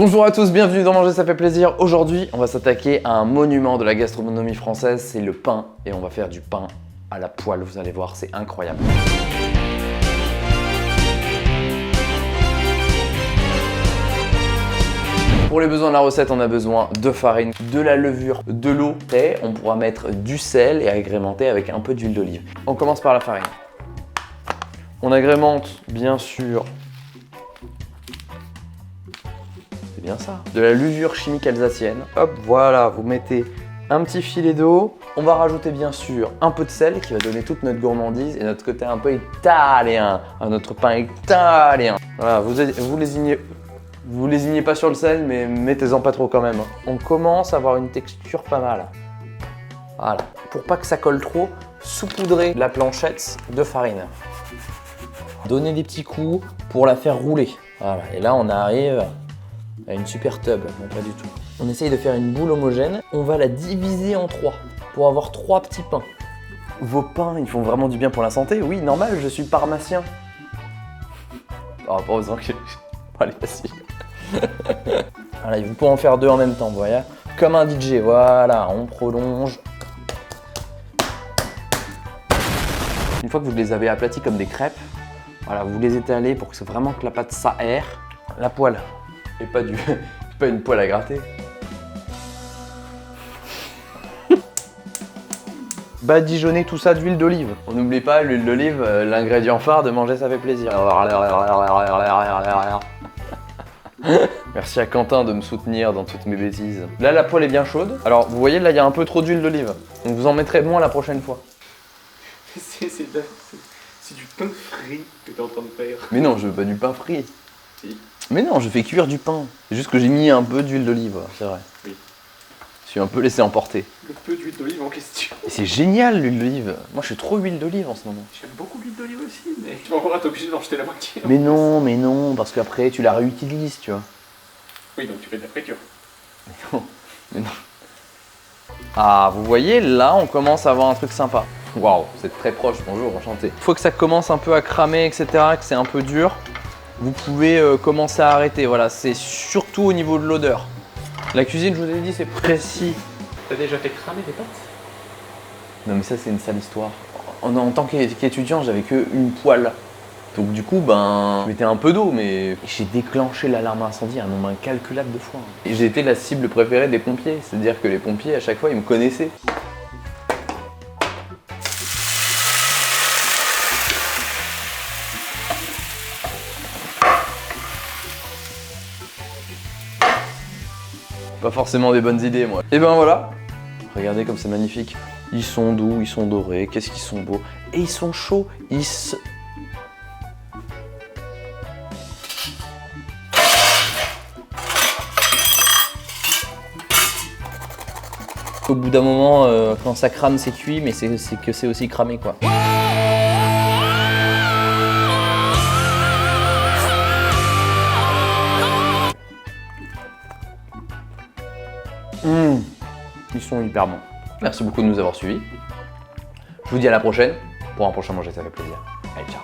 Bonjour à tous, bienvenue dans Manger ça fait plaisir. Aujourd'hui, on va s'attaquer à un monument de la gastronomie française, c'est le pain. Et on va faire du pain à la poêle, vous allez voir, c'est incroyable. Pour les besoins de la recette, on a besoin de farine, de la levure, de l'eau. Et on pourra mettre du sel et agrémenter avec un peu d'huile d'olive. On commence par la farine. On agrémente bien sûr, c'est bien ça, de la levure chimique alsacienne. Hop, voilà, vous mettez un petit filet d'eau. On va rajouter bien sûr un peu de sel qui va donner toute notre gourmandise et notre côté un peu italien, à notre pain italien. Voilà, vous lésignez pas sur le sel, mais mettez-en pas trop quand même. On commence à avoir une texture pas mal. Voilà, pour pas que ça colle trop, saupoudrez la planchette de farine. Donnez des petits coups pour la faire rouler. Voilà, et là on arrive à une super tub, non pas du tout. On essaye de faire une boule homogène, on va la diviser en 3 pour avoir 3 petits pains. Vos pains, ils font vraiment du bien pour la santé? Oui, normal, je suis pharmacien. Par rapport aux enquêtes. Allez, vas-y. Voilà, vous pouvez en faire 2 en même temps, vous voyez. Comme un DJ, voilà, on prolonge. Une fois que vous les avez aplatis comme des crêpes, voilà, vous les étalez pour que c'est vraiment que la pâte s'aère. La poêle, et pas une poêle à gratter. Badigeonnez tout ça d'huile d'olive. On n'oublie pas l'huile d'olive, l'ingrédient phare de Manger ça fait plaisir. Merci à Quentin de me soutenir dans toutes mes bêtises. Là, la poêle est bien chaude. Alors, vous voyez, là, il y a un peu trop d'huile d'olive. Donc, vous en mettrez moins la prochaine fois. C'est du pain frit que t'es en train de faire. Mais non, je veux pas du pain frit. Si. Mais non, je fais cuire du pain. C'est juste que j'ai mis un peu d'huile d'olive, c'est vrai. Oui. Je suis un peu laissé emporter. Le peu d'huile d'olive en question. Et c'est génial l'huile d'olive. Moi, je suis trop huile d'olive en ce moment. J'aime beaucoup l'huile d'olive aussi, mais tu vas encore être obligé d'en jeter la moitié. Mais non, parce qu'après, tu la réutilises, tu vois. Oui, donc tu fais de la friture. Mais non. Ah, vous voyez, là, on commence à avoir un truc sympa. Waouh, c'est très proche, bonjour, enchanté. Faut que ça commence un peu à cramer, etc., que c'est un peu dur. Vous pouvez commencer à arrêter, voilà, c'est surtout au niveau de l'odeur. La cuisine, je vous ai dit, c'est précis. T'as déjà fait cramer des pâtes? Non mais ça, c'est une sale histoire. En tant qu'étudiant, j'avais qu'une poêle. Donc du coup, ben, je mettais un peu d'eau, mais j'ai déclenché l'alarme incendie un nombre incalculable de fois. Et j'ai été la cible préférée des pompiers. C'est-à-dire que les pompiers, à chaque fois, ils me connaissaient. Pas forcément des bonnes idées, moi. Et ben voilà. Regardez comme c'est magnifique. Ils sont doux, ils sont dorés, qu'est-ce qu'ils sont beaux. Et ils sont chauds, Au bout d'un moment, quand ça crame, c'est cuit, mais c'est que c'est aussi cramé, quoi. Ils sont hyper bons. Merci beaucoup de nous avoir suivis. Je vous dis à la prochaine pour un prochain Manger ça fait plaisir. Allez, ciao.